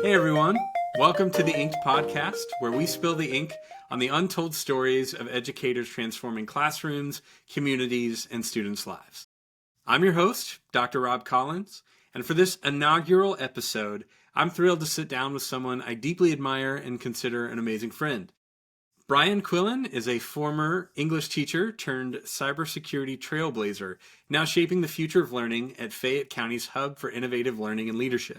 Hey everyone, welcome to the inkED podcast, where we spill the ink on the untold stories of educators transforming classrooms, communities, and students' lives. I'm your host, Dr. Rob Collins, and for this inaugural episode, I'm thrilled to sit down with someone I deeply admire and consider an amazing friend. Bryan Quillen is a former English teacher turned cybersecurity trailblazer, now shaping the future of learning at Fayette County's Hub for Innovative Learning and Leadership.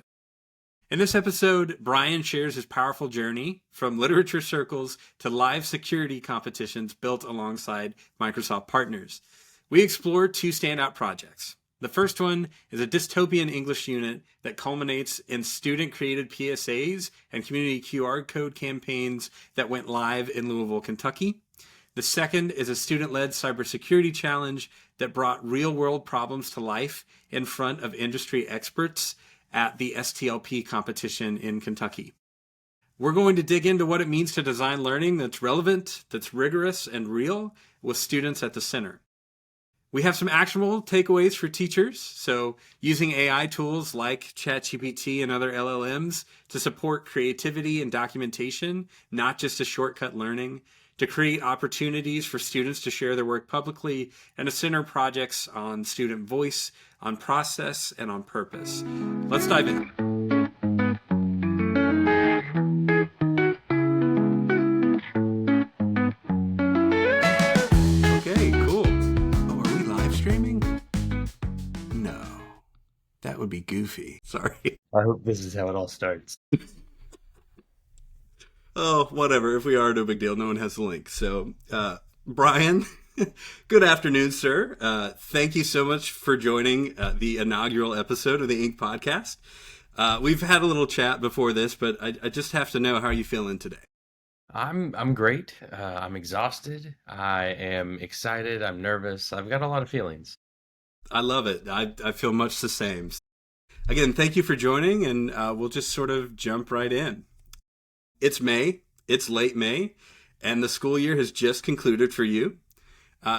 In this episode, Bryan shares his powerful journey from literature circles to live security competitions built alongside Microsoft partners. We explore two standout projects. The first one is a dystopian English unit that culminates in student-created PSAs and community QR code campaigns that went live in Louisville, Kentucky. The second is a student-led cybersecurity challenge that brought real-world problems to life in front of industry experts at the STLP competition in Kentucky. We're going to dig into what it means to design learning that's relevant, that's rigorous, and real, with students at the center. We have some actionable takeaways for teachers, so using AI tools like ChatGPT and other LLMs to support creativity and documentation, not just to shortcut learning, to create opportunities for students to share their work publicly, and to center projects on student voice, on process, and on purpose. Let's dive in. Okay, cool. Oh, are we live streaming? No, that would be goofy. Sorry. I hope this is how it all starts. Oh, whatever. If we are, no big deal. No one has the link. So, Bryan, good afternoon, sir. Thank you so much for joining the inaugural episode of the inkED podcast. We've had a little chat before this, but I just have to know, how are you feeling today? I'm great. I'm exhausted. I am excited. I'm nervous. I've got a lot of feelings. I love it. I feel much the same. Again, thank you for joining, and we'll just sort of jump right in. It's May. It's late May, and the school year has just concluded for you.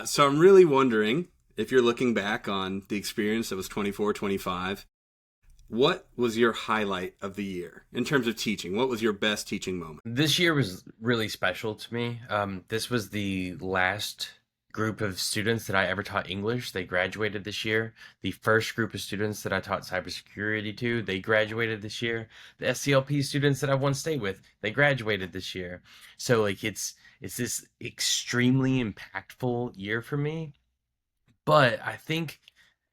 So I'm really wondering, if you're looking back on the experience that was 24-25, what was your highlight of the year in terms of teaching? What was your best teaching moment? This year was really special to me. This was the last group of students that I ever taught English. They graduated this year. The first group of students that I taught cybersecurity to, they graduated this year. The STLP students that I once stayed with, they graduated this year. So it's this extremely impactful year for me. But I think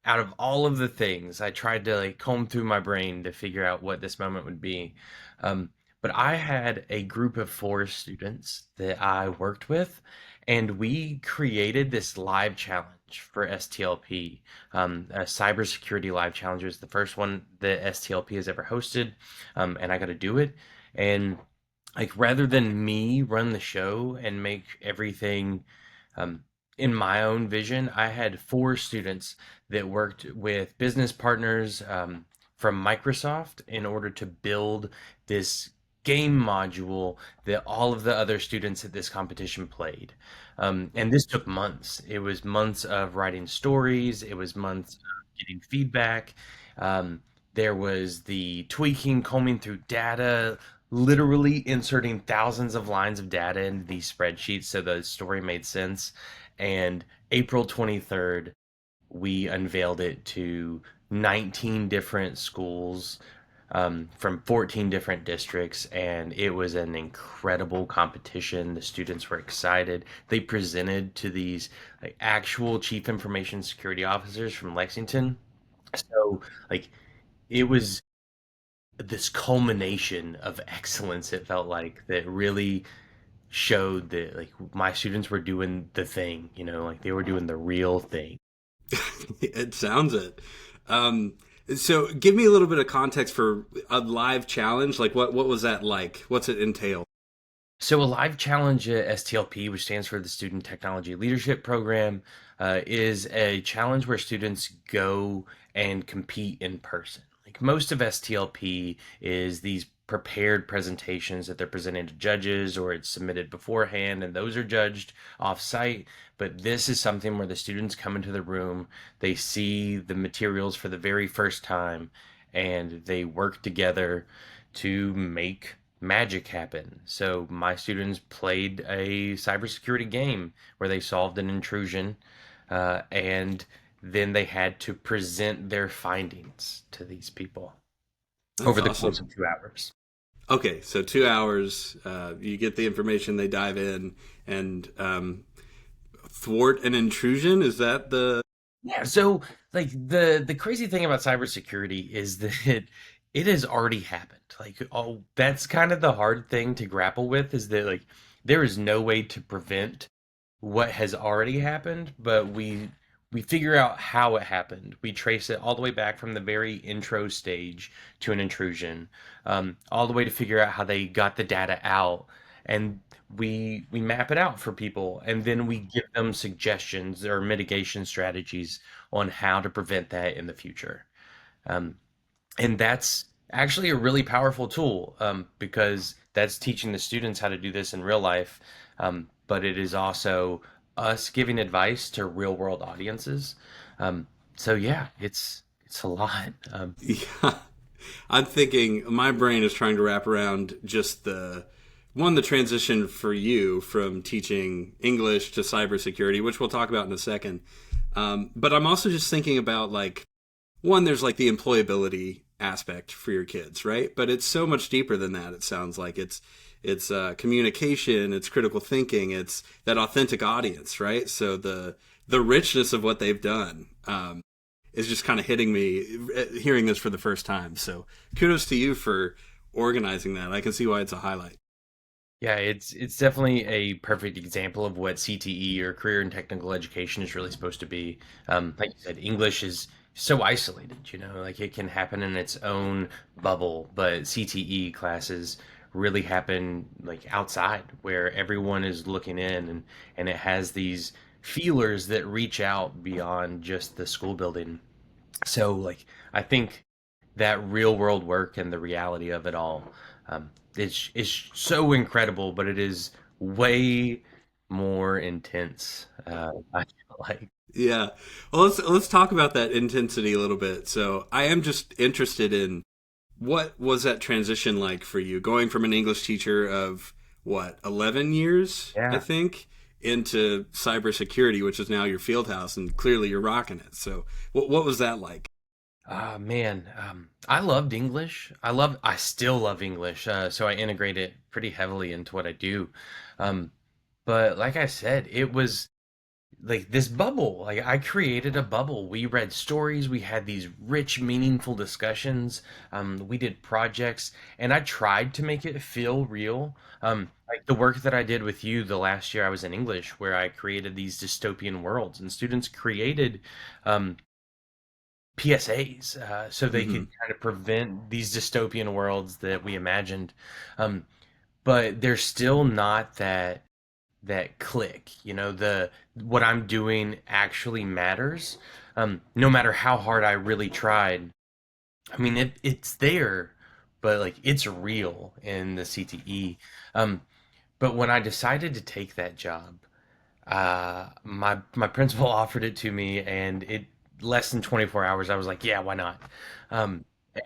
out of all of the things, I tried to comb through my brain to figure out what this moment would be. But I had a group of 4 students that I worked with, and we created this live challenge for STLP. A cybersecurity live challenge was the first one that STLP has ever hosted, and I got to do it. And rather than me run the show and make everything in my own vision, I had 4 students that worked with business partners from Microsoft in order to build this game module that all of the other students at this competition played. And this took months. It was months of writing stories. It was months of getting feedback. There was the tweaking, combing through data, literally inserting thousands of lines of data into these spreadsheets so the story made sense. And April 23rd, we unveiled it to 19 different schools from 14 different districts, and it was an incredible competition. The students were excited. They presented to these actual chief information security officers from Lexington. So it was this culmination of excellence, it felt like, that really showed that my students were doing the thing, they were doing the real thing. It sounds it. So give me a little bit of context for a live challenge. What was that like? What's it entail? So a live challenge at STLP, which stands for the Student Technology Leadership Program, is a challenge where students go and compete in person. Most of STLP is these prepared presentations that they're presenting to judges, or it's submitted beforehand, and those are judged off-site. But this is something where the students come into the room, they see the materials for the very first time, and they work together to make magic happen. So my students played a cybersecurity game where they solved an intrusion, and then they had to present their findings to these people That's over the course awesome. of 2 hours. Okay, so 2 hours, you get the information, they dive in, and thwart an intrusion. Is that the? Yeah, so like the crazy thing about cybersecurity is that it has already happened. Like, oh, that's kind of the hard thing to grapple with, is that like there is no way to prevent what has already happened, but we figure out how it happened. We trace it all the way back from the very intro stage to an intrusion, all the way to figure out how they got the data out, and we map it out for people, and then we give them suggestions or mitigation strategies on how to prevent that in the future. Um, and that's actually a really powerful tool, because that's teaching the students how to do this in real life. But it is also us giving advice to real world audiences. Um, so yeah, it's a lot. Yeah, I'm thinking my brain is trying to wrap around just the transition for you from teaching English to cybersecurity, which we'll talk about in a second. But I'm also just thinking about like one, there's like the employability aspect for your kids, right? But it's so much deeper than that. It sounds like it's communication, it's critical thinking, it's that authentic audience, right? So the richness of what they've done is just kind of hitting me hearing this for the first time. So kudos to you for organizing that. I can see why it's a highlight. Yeah, it's definitely a perfect example of what CTE, or career and technical education, is really supposed to be. Like you said, English is so isolated, like it can happen in its own bubble, but CTE classes really happen like outside where everyone is looking in, and it has these feelers that reach out beyond just the school building. So like I think that real world work and the reality of it all, is so incredible, but it is way more intense. I feel like. Yeah. Well, let's talk about that intensity a little bit. So I am just interested in what was that transition like for you, going from an English teacher of what 11 years, I Yeah. think, into cybersecurity, which is now your field house, and clearly you're rocking it. So what was that like? Ah, man, I loved English. I still love English. So I integrate it pretty heavily into what I do. Um, but like I said, it was like this bubble. Like I created a bubble. We read stories, we had these rich, meaningful discussions. We did projects, and I tried to make it feel real. Like the work that I did with you the last year I was in English, where I created these dystopian worlds, and students created um, PSAs, so they could Hmm. kind of prevent these dystopian worlds that we imagined. Um, but there's still not that click. The what I'm doing actually matters. No matter how hard I really tried. I mean, it's there, but like it's real in the CTE. Um, but when I decided to take that job, my principal offered it to me, and it less than 24 hours, I was like, yeah, why not? Um,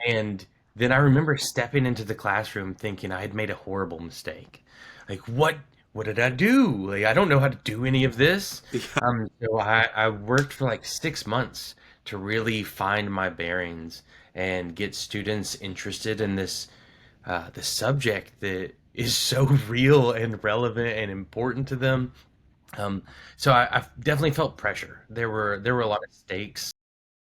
and then I remember stepping into the classroom thinking I had made a horrible mistake. Like, what did I do? Like, I don't know how to do any of this. Yeah. So I worked for like 6 months to really find my bearings and get students interested in this subject that is so real and relevant and important to them. um, so I definitely felt pressure. There were a lot of stakes.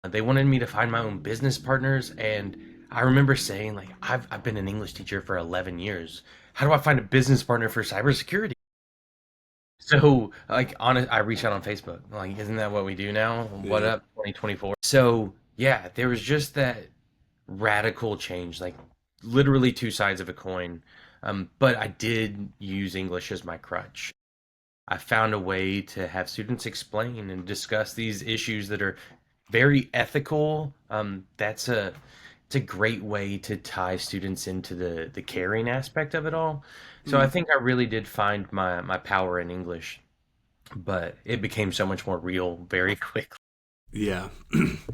They wanted me to find my own business partners, and I remember saying like, I've been an English teacher for 11 years. How do I find a business partner for cybersecurity? So like I reached out on Facebook. Like, isn't that what we do now? What Yeah. up, 2024? So yeah, there was just that radical change, like literally two sides of a coin. But I did use English as my crutch. I found a way to have students explain and discuss these issues that are very ethical. It's a great way to tie students into the caring aspect of it all. So I Hmm. think I really did find my power in English, but it became so much more real very quickly. Yeah,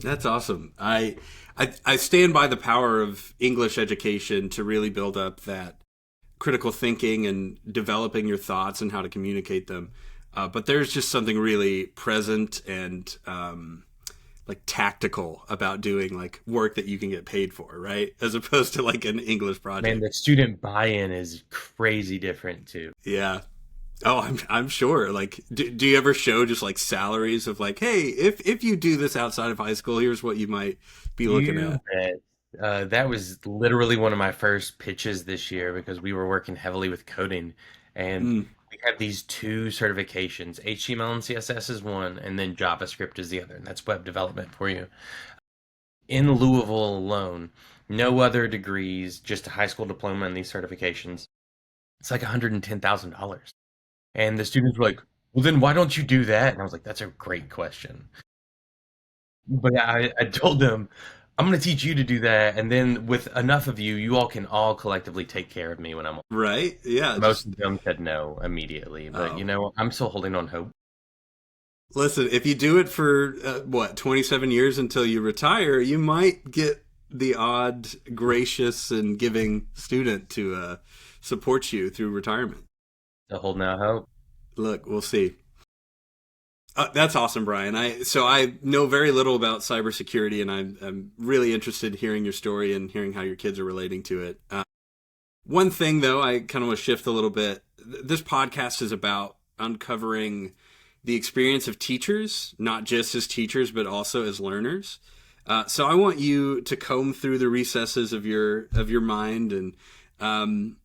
that's awesome. I stand by the power of English education to really build up that critical thinking and developing your thoughts and how to communicate them. But there's just something really present and like tactical about doing like work that you can get paid for, right? As opposed to like an English Man, project. the student buy-in is crazy different too. Yeah. Oh, I'm sure. Like, do you ever show just like salaries of like, hey, if you do this outside of high school, here's what you might be looking You at. bet. That was literally one of my first pitches this year because we were working heavily with coding, and Mm, we have these two certifications. HTML and CSS is one, and then JavaScript is the other, and that's web development for you. In Louisville alone, no other degrees, just a high school diploma and these certifications. It's like $110,000. And the students were like, well, then why don't you do that? And I was like, that's a great question. But yeah, I told them, I'm going to teach you to do that. And then with enough of you, you all can all collectively take care of me when I'm old. right? Yeah. Most Just of them said no immediately. But, oh, I'm still holding on hope. listen. If you do it for what 27 years until you retire, you might get the odd gracious and giving student to support you through retirement. Still holding out hope. Look, we'll see. That's awesome, Brian. I know very little about cybersecurity, and I'm really interested in hearing your story and hearing how your kids are relating to it. One thing, though, I kind of want to shift a little bit. This podcast is about uncovering the experience of teachers, not just as teachers, but also as learners. So I want you to comb through the recesses of your mind and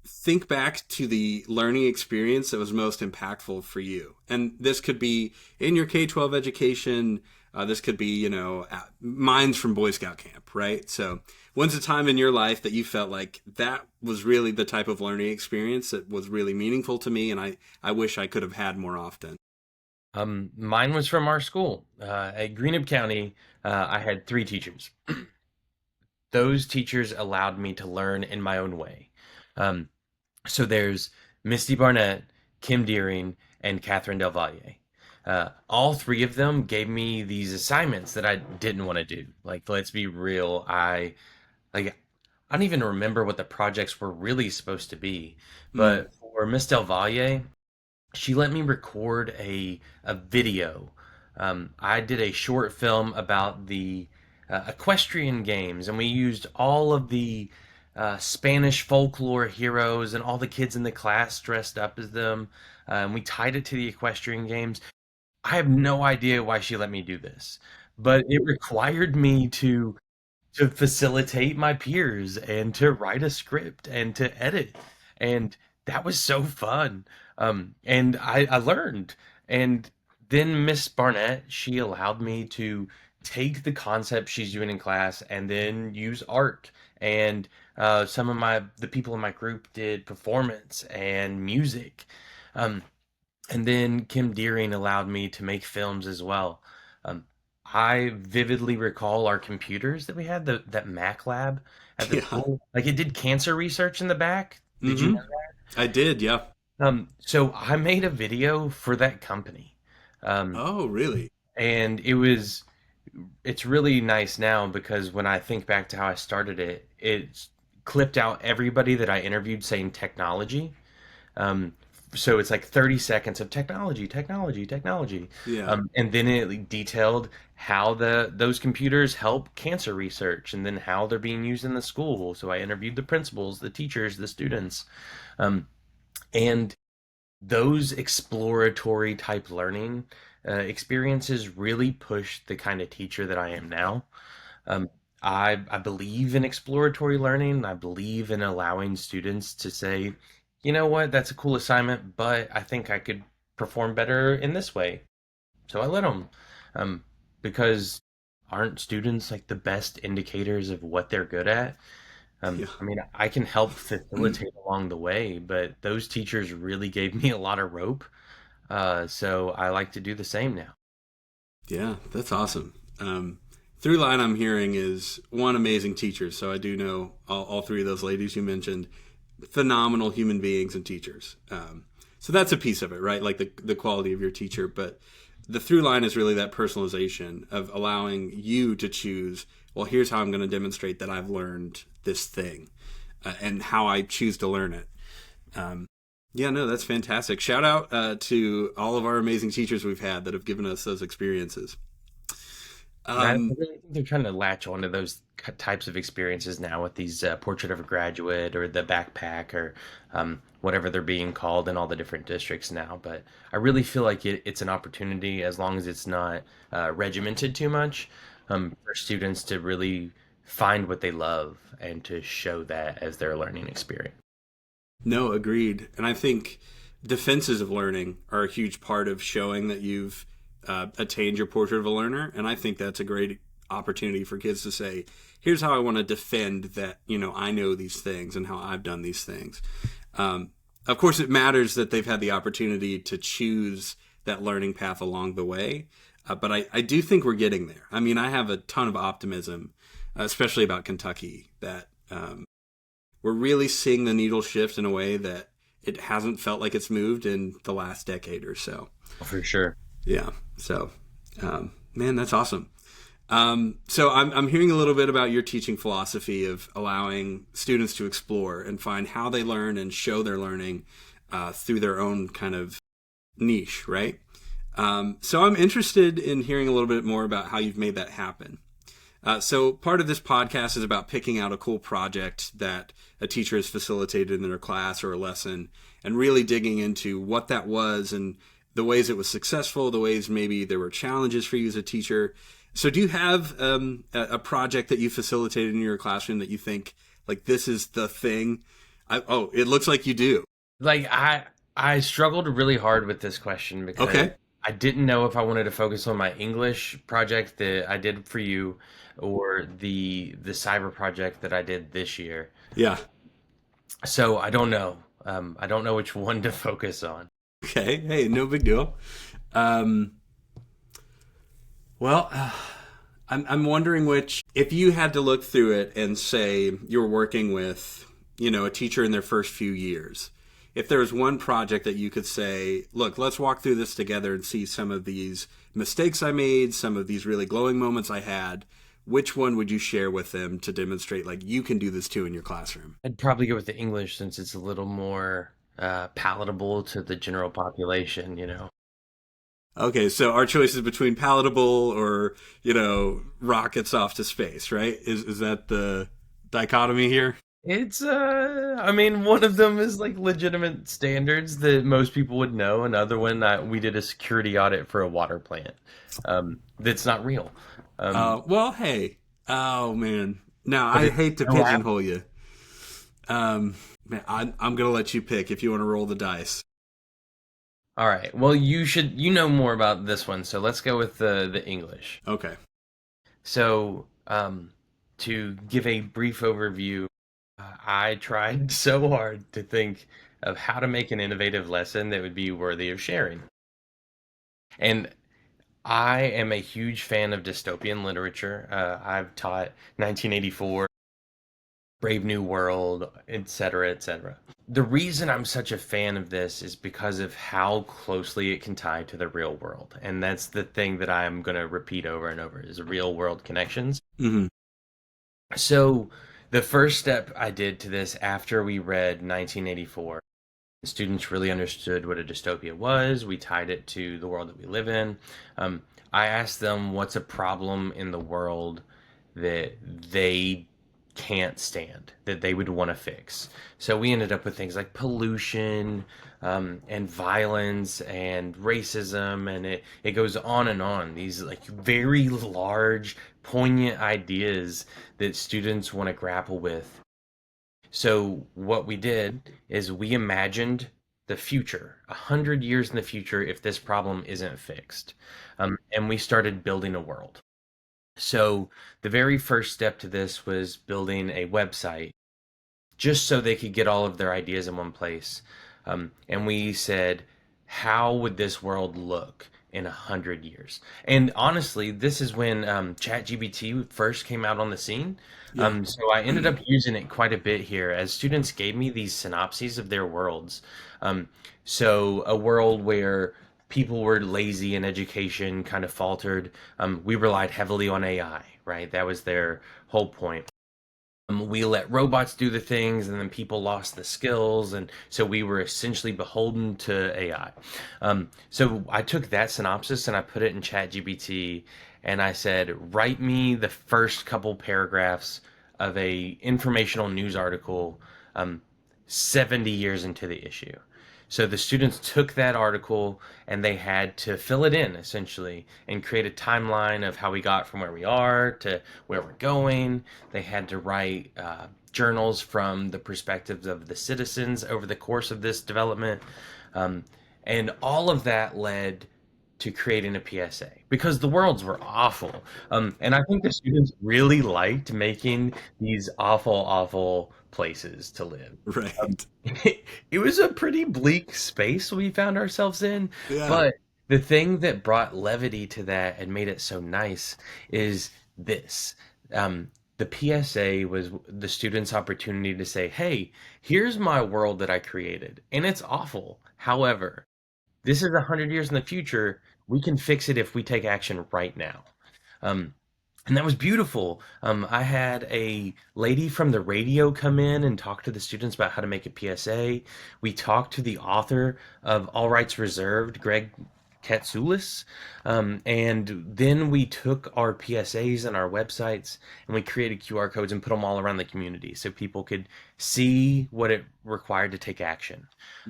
think back to the learning experience that was most impactful for you. And this could be in your K-12 education. This could be, mine's from Boy Scout camp, right? So when's a time in your life that you felt like that was really the type of learning experience that was really meaningful to me and I wish I could have had more often? Mine was from our school. At Greenup County, I had three teachers. Those teachers allowed me to learn in my own way. Um, So there's Misty Barnett, Kim Deering, and Catherine Del Valle. All three of them gave me these assignments that I didn't want to do. Like, let's be real, like I don't even remember what the projects were really supposed to be. Mm, But for Miss Del Valle, she let me record a video. I did a short film about the equestrian games, and we used all of the Spanish folklore heroes and all the kids in the class dressed up as them. And we tied it to the equestrian games. I have no idea why she let me do this, but it required me to facilitate my peers and to write a script and to edit. And that was so fun. And I learned. And then Miss Barnett, she allowed me to take the concept she's doing in class and then use art. And some of the people in my group did performance and music. Um, and then Kim Deering allowed me to make films as well. Um, I vividly recall our computers that we had, that Mac lab at the yeah. school. Like it did cancer research in the back. Did you know Mm-hmm. I did. Yeah. that? So I made a video for that company. Um, Oh, really? and it's really nice now because when I think back to how I started it, it's clipped out everybody that I interviewed saying technology. Um, so it's like 30 seconds of technology, technology, technology. Yeah. And then it like, detailed how those computers help cancer research and then how they're being used in the school. So I interviewed the principals, the teachers, the students. Um, and those exploratory type learning experiences really push the kind of teacher that I am now. Um, I believe in exploratory learning. I believe in allowing students to say, you know what, that's a cool assignment, but I think I could perform better in this way. So I let them, um, because aren't students like the best indicators of what they're good at? Yeah. I mean, I can help facilitate along the way, but those teachers really gave me a lot of rope. So I like to do the same now. Yeah, that's awesome. Through line I'm hearing is one, amazing teachers. So I do know all three of those ladies you mentioned, phenomenal human beings and teachers. So that's a piece of it, right? Like the quality of your teacher. But the through line is really that personalization of allowing you to choose, well, here's how I'm going to demonstrate that I've learned this thing and how I choose to learn it. Yeah, no, that's fantastic. Shout out to all of our amazing teachers we've had that have given us those experiences. I really think they're trying to latch onto those types of experiences now with these Portrait of a Graduate or the backpack or whatever they're being called in all the different districts now. But I really feel like it's an opportunity, as long as it's not regimented too much, for students to really find what they love and to show that as their learning experience. No, agreed. And I think defenses of learning are a huge part of showing that you've attained your portrait of a learner. And I think that's a great opportunity for kids to say, here's how I want to defend that, I know these things and how I've done these things. Of course, it matters that they've had the opportunity to choose that learning path along the way. But I do think we're getting there. I mean, I have a ton of optimism, especially about Kentucky, that we're really seeing the needle shift in a way that it hasn't felt like it's moved in the last decade or so. For sure. Yeah. So, man, that's awesome. So I'm hearing a little bit about your teaching philosophy of allowing students to explore and find how they learn and show their learning through their own kind of niche, right? So I'm interested in hearing a little bit more about how you've made that happen. So part of this podcast is about picking out a cool project that a teacher has facilitated in their class or a lesson and really digging into what that was and the ways it was successful, the ways maybe there were challenges for you as a teacher. So do you have a project that you facilitated in your classroom that you think, like, this is the thing? It looks like you do. Like I struggled really hard with this question because Okay. I didn't know if I wanted to focus on my English project that I did for you or the cyber project that I did this year. Yeah. So I don't know. I don't know which one to focus on. Okay. Hey, no big deal. Well, I'm wondering if you had to look through it and say you're working with, a teacher in their first few years, if there was one project that you could say, look, let's walk through this together and see some of these mistakes I made, some of these really glowing moments I had, which one would you share with them to demonstrate, like, you can do this too in your classroom? I'd probably go with the English since it's a little more palatable to the general population. Okay, so our choice is between palatable or, rockets off to space, right? Is that the dichotomy here? It's I mean, one of them is like legitimate standards that most people would know. Another one, we did a security audit for a water plant. That's not real. Well, hey. Oh, man. Now, I hate to pigeonhole you. Man, I'm going to let you pick if you want to roll the dice. All right. Well, you know more about this one, so let's go with the English. Okay. So, to give a brief overview, I tried so hard to think of how to make an innovative lesson that would be worthy of sharing. And I am a huge fan of dystopian literature. I've taught 1984, Brave New World, etc., etc. The reason I'm such a fan of this is because of how closely it can tie to the real world. And that's the thing that I'm going to repeat over and over is real world connections. Mm-hmm. So the first step I did to this after we read 1984, the students really understood what a dystopia was. We tied it to the world that we live in. I asked them what's a problem in the world that they can't stand, that they would want to fix. So we ended up with things like pollution and violence and racism, and it goes on and on. These like very large, poignant ideas that students want to grapple with. So what we did is we imagined the future, 100 years in the future, if this problem isn't fixed. And we started building a world. So the very first step to this was building a website just so they could get all of their ideas in one place. And we said, how would this world look in 100 years? And honestly, this is when ChatGPT first came out on the scene. Yeah. So I ended up using it quite a bit here as students gave me these synopses of their worlds. So a world where people were lazy in education, kind of faltered. We relied heavily on AI, right? That was their whole point. We let robots do the things, and then people lost the skills, and so we were essentially beholden to AI. So I took that synopsis and I put it in ChatGPT, and I said, write me the first couple paragraphs of a informational news article, um, 70 years into the issue. So the students took that article and they had to fill it in essentially and create a timeline of how we got from where we are to where we're going. They had to write journals from the perspectives of the citizens over the course of this development. Um, and all of that led to creating a PSA because the worlds were awful. And I think the students really liked making these awful, awful places to live. Um, Right. it was a pretty bleak space we found ourselves in, Yeah. but the thing that brought levity to that and made it so nice is this. The PSA was the students' opportunity to say, hey, here's my world that I created, and it's awful. However, this is 100 years in the future. We can fix it if we take action right now. Um, and that was beautiful. I had a lady from the radio come in and talk to the students about how to make a PSA. We talked to the author of All Rights Reserved, Greg Katsoulis. And then we took our PSAs and our websites and we created QR codes and put them all around the community so people could see what it required to take action.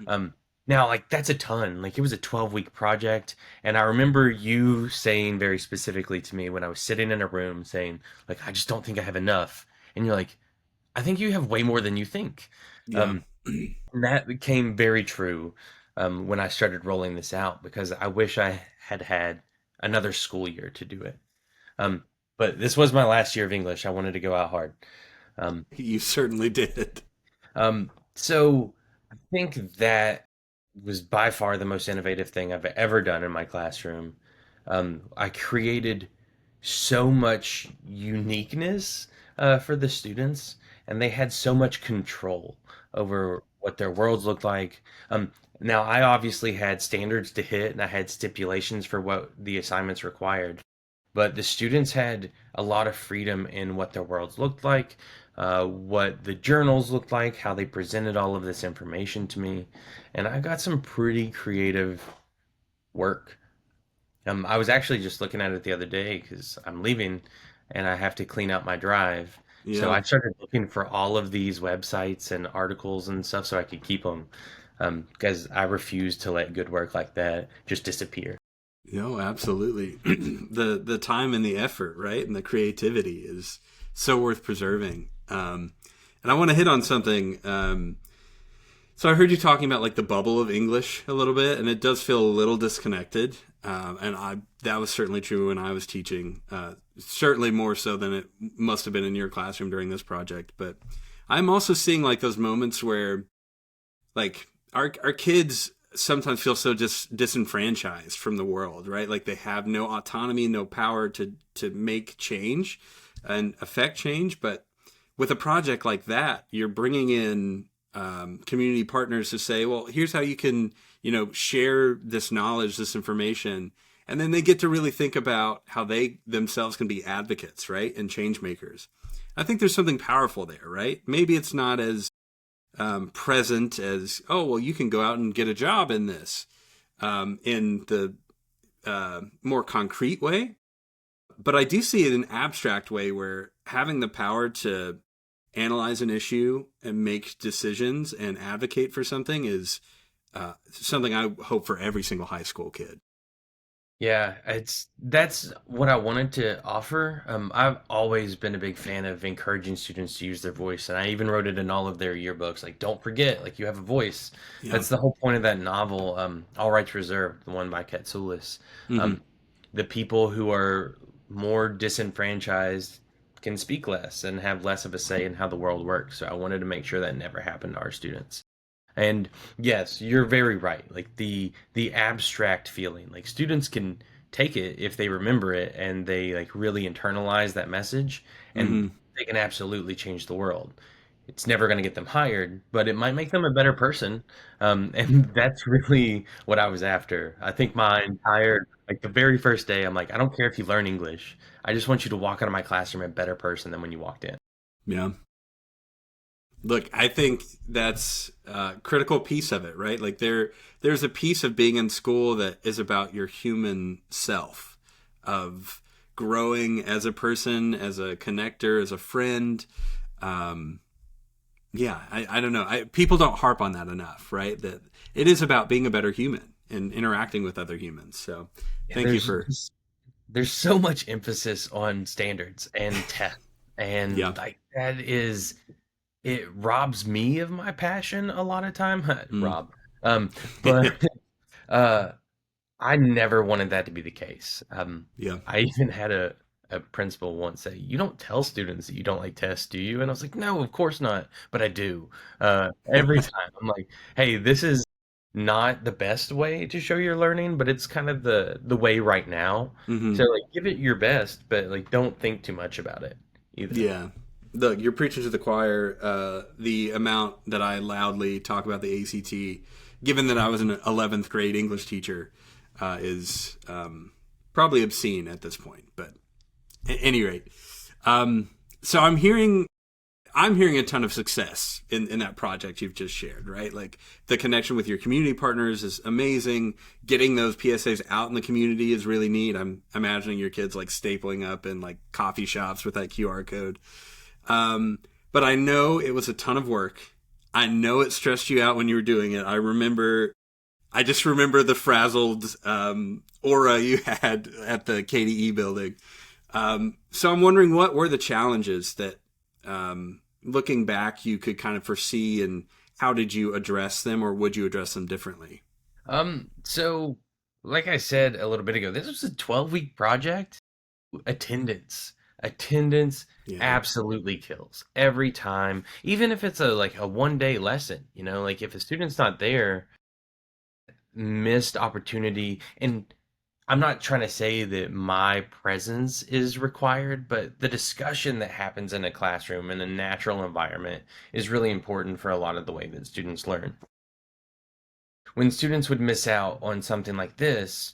Um, Now, like, that's a ton. Like, it was a 12-week project. And I remember you saying very specifically to me when I was sitting in a room saying, like, I just don't think I have enough. And you're like, I think you have way more than you think. Yeah. Um, and that became very true when I started rolling this out because I wish I had had another school year to do it. Um, but this was my last year of English. I wanted to go out hard. Um, You certainly did. so I think that was by far the most innovative thing I've ever done in my classroom. I created so much uniqueness for the students, and they had so much control over what their worlds looked like. Now, I obviously had standards to hit, and I had stipulations for what the assignments required, but the students had a lot of freedom in what their worlds looked like, what the journals looked like, how they presented all of this information to me, and I got some pretty creative work. I was actually just looking at it the other day because I'm leaving and I have to clean out my drive. So Yeah. I started looking for all of these websites and articles and stuff so I could keep them because I refuse to let good work like that just disappear. No, absolutely. The time and the effort, right, and the creativity is so worth preserving. And I want to hit on something. So I heard you talking about like the bubble of English a little bit, and it does feel a little disconnected. And I that was certainly true when I was teaching. Certainly more so than it must have been in your classroom during this project. But I'm also seeing like those moments where like our kids sometimes feel so disenfranchised from the world, right? Like they have no autonomy, no power to make change and affect change. But with a project like that, you're bringing in community partners to say, well, here's how you can, share this knowledge, this information. And then they get to really think about how they themselves can be advocates, right? And change makers. I think there's something powerful there, right? Maybe it's not as present as, oh, well, you can go out and get a job in this in the more concrete way. But I do see it in an abstract way where having the power to analyze an issue and make decisions and advocate for something is something I hope for every single high school kid. Yeah, that's what I wanted to offer. I've always been a big fan of encouraging students to use their voice, and I even wrote it in all of their yearbooks. Like, don't forget, like you have a voice. Yeah. That's the whole point of that novel, All Rights Reserved, the one by Katsoulis. Hmm. Um, the people who are more disenfranchised can speak less and have less of a say in how the world works. So I wanted to make sure that never happened to our students. And yes, you're very right. Like the abstract feeling, like students can take it if they remember it and they like really internalize that message and Hmm. they can absolutely change the world. it's never going to get them hired, but it might make them a better person. And that's really what I was after. I think my entire, like the very first day, I'm like, I don't care if you learn English. I just want you to walk out of my classroom a better person than when you walked in. Yeah. Look, I think that's a critical piece of it, right? Like there's a piece of being in school that is about your human self, of growing as a person, as a connector, as a friend. Um, yeah, I don't know. People don't harp on that enough, right? That it is about being a better human and interacting with other humans. So Yeah, thank you for, there's so much emphasis on standards and tests, yeah. and like that is it robs me of my passion a lot of time. Mm. Rob. But uh I never wanted that to be the case. Yeah. I even had a principal once say, "You don't tell students that you don't like tests, do you?" And I was like, "No, of course not, but I do." Every time I'm like, "Hey, this is not the best way to show your learning, but it's kind of the way right now. So Hmm. like, give it your best, but like, don't think too much about it either." Yeah. Look, you're preaching to the choir. The amount that I loudly talk about the ACT, given that I was an 11th grade English teacher, is probably obscene at this point. But at any rate, so I'm hearing a ton of success in that project you've just shared, right? Like the connection with your community partners is amazing. Getting those PSAs out in the community is really neat. I'm imagining your kids like stapling up in like coffee shops with that QR code. Um, but I know it was a ton of work. I know it stressed you out when you were doing it. I just remember the frazzled aura you had at the KDE building. So I'm wondering, what were the challenges that, looking back, you could kind of foresee, and how did you address them, or would you address them differently? So like I said a little bit ago, this was a 12-week project. Attendance. Attendance Yeah. absolutely kills every time. Even if it's a like a 1 day lesson, like if a student's not there, missed opportunity. And I'm not trying to say that my presence is required, but the discussion that happens in a classroom in a natural environment is really important for a lot of the way that students learn. When students would miss out on something like this,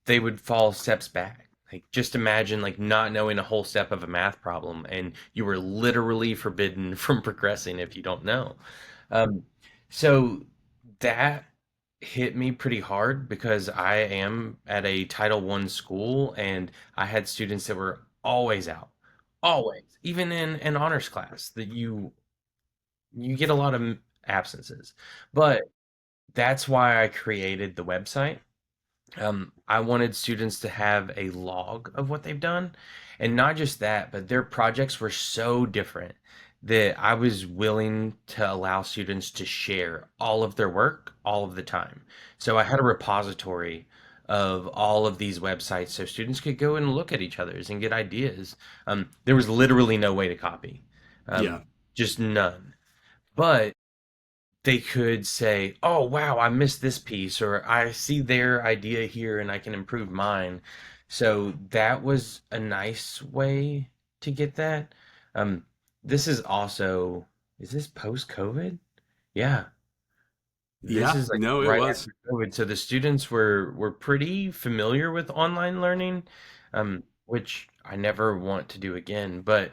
they would fall steps back. Like just imagine like not knowing a whole step of a math problem, and you were literally forbidden from progressing if you don't know. Um, so that hit me pretty hard because I am at a Title I school, and I had students that were always out, always, even in an honors class that you get a lot of absences. But that's why I created the website. I wanted students to have a log of what they've done. And not just that, but their projects were so different that I was willing to allow students to share all of their work all of the time. So I had a repository of all of these websites so students could go and look at each other's and get ideas. There was literally no way to copy, Yeah. um, just none. But they could say, "Oh, wow, I missed this piece," or "I see their idea here and I can improve mine." So that was a nice way to get that. Um, this is also, is this post-COVID? Yeah, this Yeah. is like No, it right was. after COVID. So the students were pretty familiar with online learning, which I never want to do again. But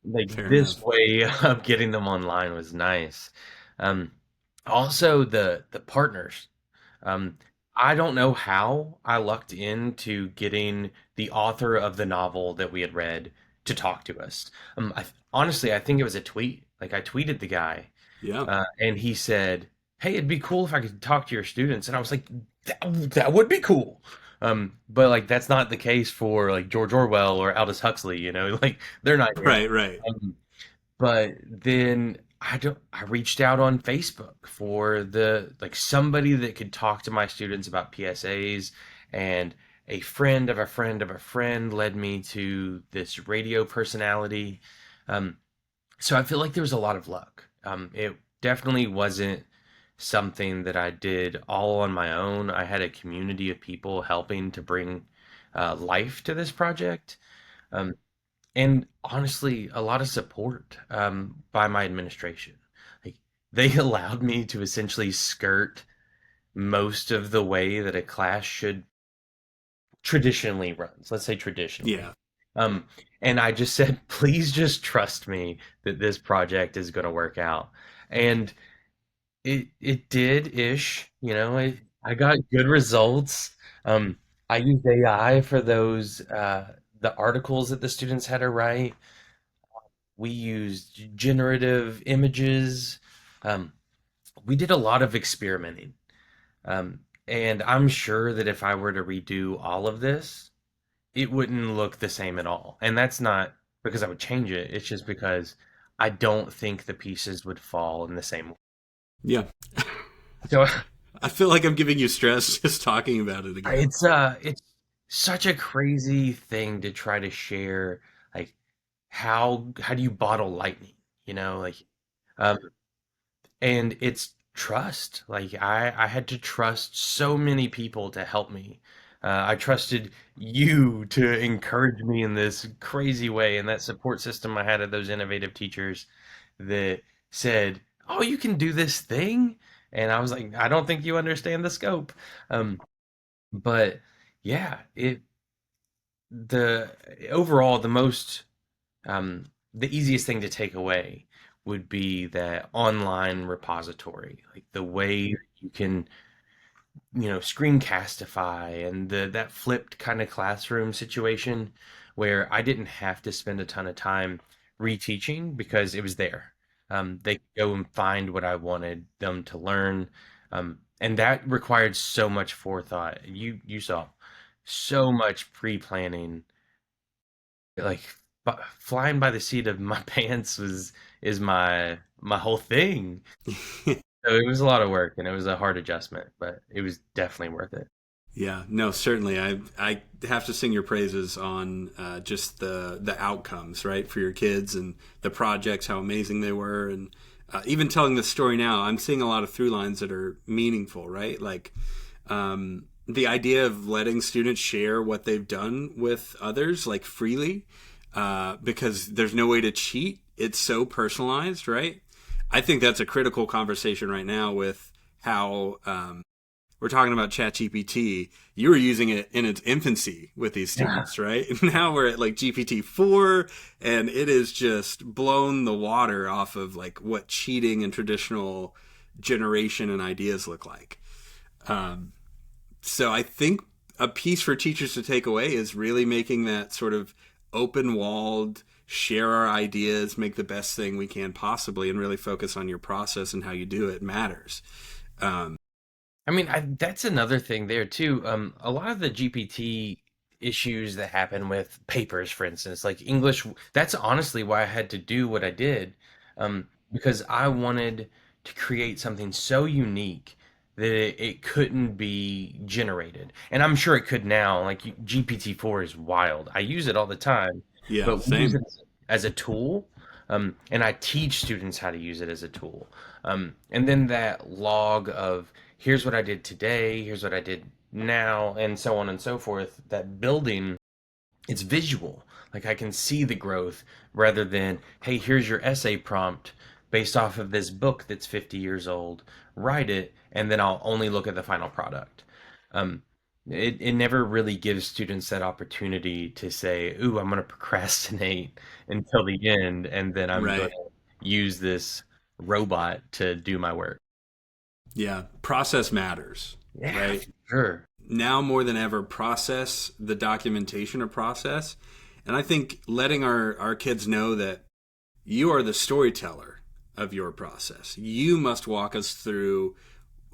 like Fair this enough. way of getting them online was nice. Um, Also the partners. Um, I don't know how I lucked into getting the author of the novel that we had read to talk to us. Honestly, I think it was a tweet. Like I tweeted the guy, Yeah. and he said, "Hey, it'd be cool if I could talk to your students." And I was like, "That would be cool." But like that's not the case for like George Orwell or Aldous Huxley. Like they're not here. Right. Right. But then I reached out on Facebook for the like somebody that could talk to my students about PSAs, and a friend of a friend of a friend led me to this radio personality. Um, so I feel like there was a lot of luck. It definitely wasn't something that I did all on my own. I had a community of people helping to bring life to this project. Um, and honestly, a lot of support by my administration. Like they allowed me to essentially skirt most of the way that a class should traditionally runs. Let's say traditionally. Yeah. Um, and I just said, please just trust me that this project is going to work out. And it did ish, I got good results. Um, I used AI for those the articles that the students had to write. We used generative images. Um, we did a lot of experimenting. And I'm sure that if I were to redo all of this, it wouldn't look the same at all. And that's not because I would change it. It's just because I don't think the pieces would fall in the same way. Yeah. So I feel like I'm giving you stress just talking about it again. it's such a crazy thing to try to share. Like how do you bottle lightning? Like um and it's trust. Like I had to trust so many people to help me. I trusted you to encourage me in this crazy way, and that support system I had of those innovative teachers that said, "Oh, you can do this thing," and I was like, "I don't think you understand the scope." Um, but yeah, it the overall um, the easiest thing to take away would be that online repository, like the way you can, screencastify and that flipped kind of classroom situation where I didn't have to spend a ton of time reteaching because it was there. They could go and find what I wanted them to learn. And that required so much forethought. You saw so much pre-planning, like flying by the seat of my pants was is my whole thing. So it was a lot of work and it was a hard adjustment, but it was definitely worth it. Yeah, no, certainly. I have to sing your praises on just the outcomes, right, for your kids and the projects, how amazing they were, and even telling the story now, I'm seeing a lot of through lines that are meaningful, right? Like the idea of letting students share what they've done with others, like freely, because there's no way to cheat. It's so personalized, right? I think that's a critical conversation right now with how we're talking about ChatGPT. You were using it in its infancy with these Yeah. students, right? Now we're at like GPT-4, and it is just blown the water off of like what cheating and traditional generation and ideas look like. Um, so I think a piece for teachers to take away is really making that sort of open walled, share our ideas, make the best thing we can possibly, and really focus on your process and how you do it matters. Um, I mean, that's another thing there too. A lot of the GPT issues that happen with papers, for instance, like English, that's honestly why I had to do what I did, because I wanted to create something so unique that it couldn't be generated. And I'm sure it could now. Like GPT-4 is wild. I use it all the time, yeah, but we use same. it as a tool, and I teach students how to use it as a tool. And then that log of here's what I did today, here's what I did now, and so on and so forth. That building, it's visual. Like I can see the growth rather than, hey, here's your essay prompt based off of this book that's 50 years old. Write it, and then I'll only look at the final product. Um, it never really gives students that opportunity to say, ooh, I'm going to procrastinate until the end, and then I'm going Right. to use this robot to do my work. Yeah. Process matters, Yeah, right? for sure. Now more than ever, process the documentation of process. And I think letting our kids know that you are the storyteller of your process. You must walk us through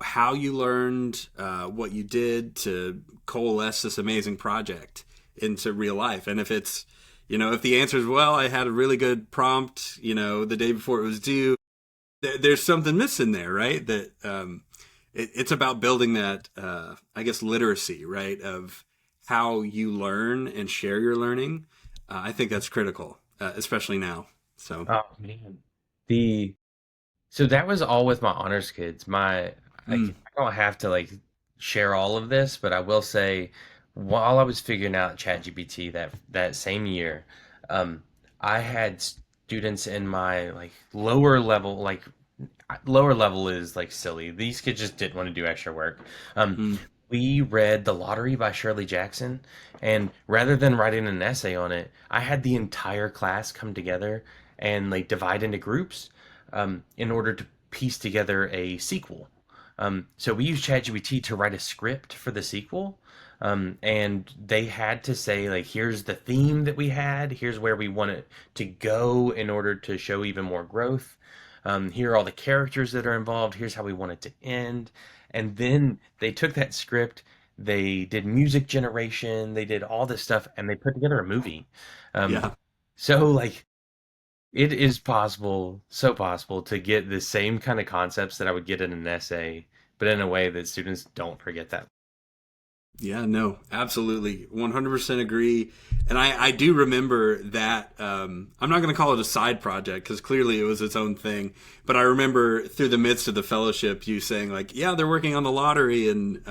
how you learned, what you did to coalesce this amazing project into real life. And if it's, if the answer is, well, I had a really good prompt, the day before it was due, there's something missing there, right? That it's about building that, I guess, literacy, right, of how you learn and share your learning. I think that's critical, especially now. So, Oh man. The So that was all with my honors kids. I mm, don't have to like share all of this, but I will say while I was figuring out ChatGPT that same year, I had students in my like lower level, like lower level is like silly. These kids just didn't want to do extra work. Um, Mm, we read The Lottery by Shirley Jackson, and rather than writing an essay on it, I had the entire class come together and like divide into groups in order to piece together a sequel. So we used ChatGPT to write a script for the sequel. And they had to say like, here's the theme that we had, here's where we want it to go in order to show even more growth. Here are all the characters that are involved. Here's how we want it to end. And then they took that script, they did music generation, they did all this stuff, and they put together a movie. Um, yeah. so like it is possible, so possible to get the same kind of concepts that I would get in an essay, but in a way that students don't forget that. Yeah, no, absolutely. 100% agree. And I do remember that. I'm not going to call it a side project because clearly it was its own thing. But I remember through the midst of the fellowship, you saying, like, yeah, they're working on the lottery. And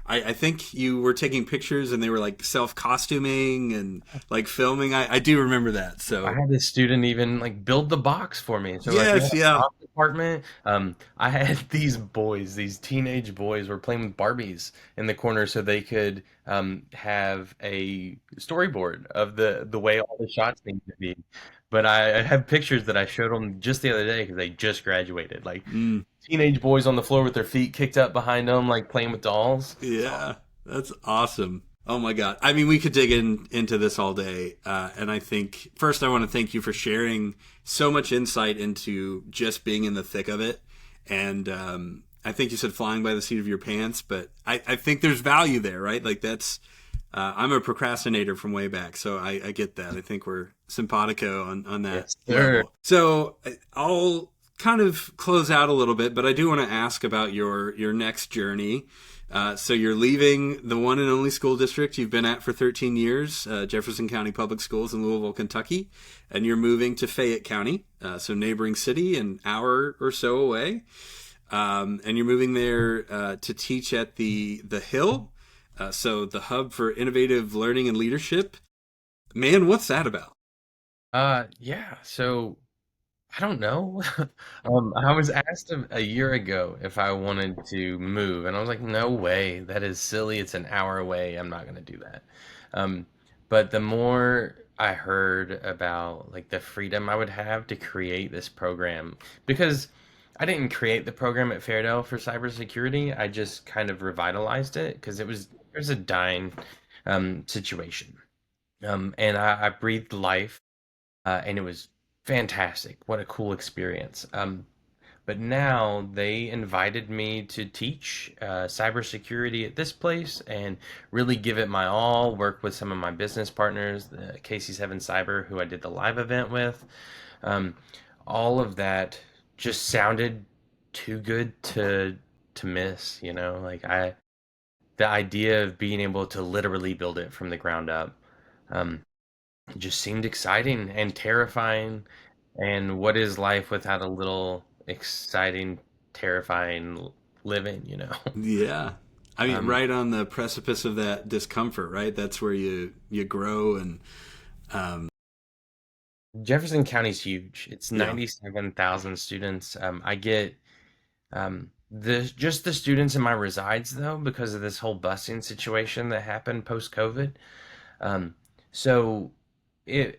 I think you were taking pictures and they were like self costuming and like filming. I do remember that. I So, had this student even like build the box for me. So like we had yes, a yeah. prop department. I had these boys, these teenage boys, were playing with Barbies in the corner so they could have a storyboard of the way all the shots need to be. But I have pictures that I showed them just the other day because they just graduated. Like Mm. teenage boys on the floor with their feet kicked up behind them, like playing with dolls. It's Yeah, awesome. that's awesome. Oh my God. I mean, we could dig into this all day. And I think first I want to thank you for sharing so much insight into just being in the thick of it. And I think you said flying by the seat of your pants, but I think there's value there, right? Like I'm a procrastinator from way back. So I get that. I think we're simpatico on that Yes, sir. level. So I'll kind of close out a little bit, but I do want to ask about your next journey. So you're leaving the one and only school district you've been at for 13 years, Jefferson County Public Schools in Louisville, Kentucky, and you're moving to Fayette County, so neighboring city, an hour or so away. And you're moving there to teach at the Hill, so the hub for innovative learning and leadership. Man, what's that about? Yeah. So I don't know. I was asked a year ago if I wanted to move, and I was like, no way. That is silly. It's an hour away. I'm not going to do that. Um, but the more I heard about like the freedom I would have to create this program, because I didn't create the program at Fairdale for cybersecurity. I just kind of revitalized it because it was a dying situation. And I breathed life and it was fantastic. What a cool experience. But now they invited me to teach cybersecurity at this place and really give it my all, work with some of my business partners, the KC7 Cyber, who I did the live event with. Um, all of that just sounded too good to miss, you know? The idea of being able to literally build it from the ground up. Um, it just seemed exciting and terrifying. And what is life without a little exciting, terrifying living, you know? Yeah. I mean, Um, right on the precipice of that discomfort, right? That's where you grow and um, Jefferson County's huge. It's yeah. 97,000 students. I get the just the students in my resides though because of this whole busing situation that happened post COVID. Um, so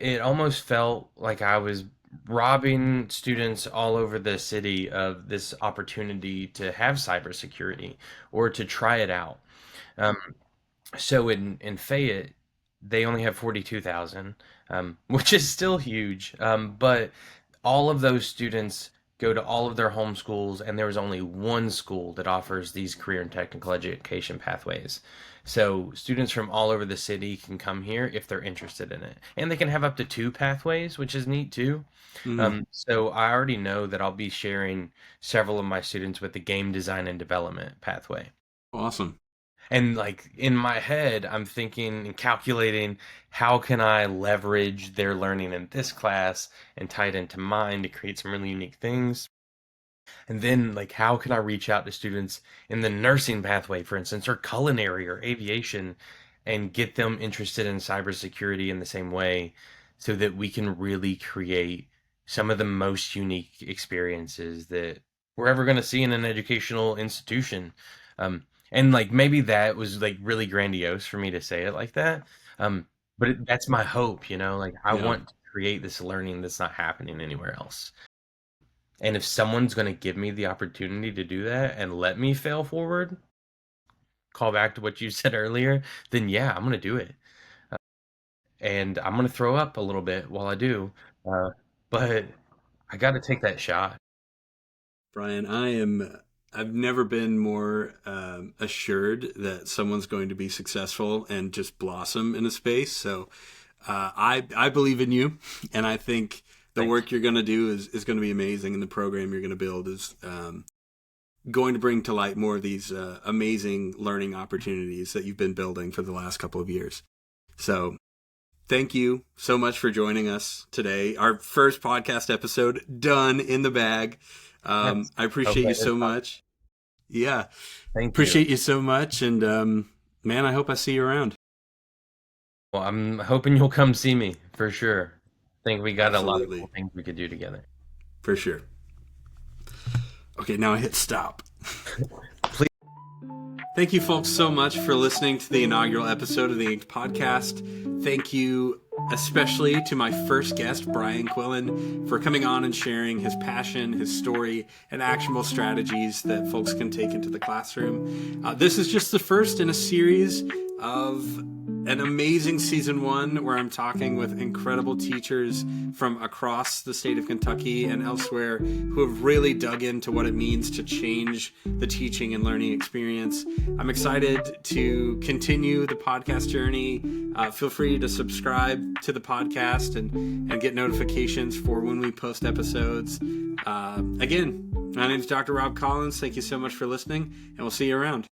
it almost felt like I was robbing students all over the city of this opportunity to have cybersecurity or to try it out. Um, so in Fayette, they only have 42,000, which is still huge. But all of those students go to all of their home schools, and there is only one school that offers these career and technical education pathways. So students from all over the city can come here if they're interested in it, and they can have up to two pathways, which is neat too. Mm, So I already know that I'll be sharing several of my students with the game design and development pathway. awesome. And like in my head, I'm thinking and calculating how can I leverage their learning in this class and tie it into mine to create some really unique things. And then like how can I reach out to students in the nursing pathway, for instance, or culinary or aviation and get them interested in cybersecurity in the same way so that we can really create some of the most unique experiences that we're ever going to see in an educational institution. And like maybe that was like really grandiose for me to say it like that. But that's my hope, like I Yeah. want to create this learning that's not happening anywhere else. And if someone's going to give me the opportunity to do that and let me fail forward, call back to what you said earlier, then yeah, I'm going to do it. And I'm going to throw up a little bit while I do. But I got to take that shot. Bryan, I've never been more assured that someone's going to be successful and just blossom in a space. So I believe in you, and I think the Thanks. work you're going to do is going to be amazing, and the program you're going to build is going to bring to light more of these amazing learning opportunities that you've been building for the last couple of years. So thank you so much for joining us today. Our first podcast episode done, in the bag. I appreciate you so much. Yeah. Thank you. Appreciate you so much. And man, I hope I see you around. Well, I'm hoping you'll come see me for sure. I think we got Absolutely. a lot of cool things we could do together. For sure. Okay, now I hit stop. Please. Thank you folks so much for listening to the inaugural episode of the inkED podcast. Thank you especially to my first guest, Bryan Quillen, for coming on and sharing his passion, his story, and actionable strategies that folks can take into the classroom. This is just the first in a series of an amazing season 1 where I'm talking with incredible teachers from across the state of Kentucky and elsewhere who have really dug into what it means to change the teaching and learning experience. I'm excited to continue the podcast journey. Feel free to subscribe to the podcast and get notifications for when we post episodes. Again, my name is Dr. Rob Collins. Thank you so much for listening, and we'll see you around.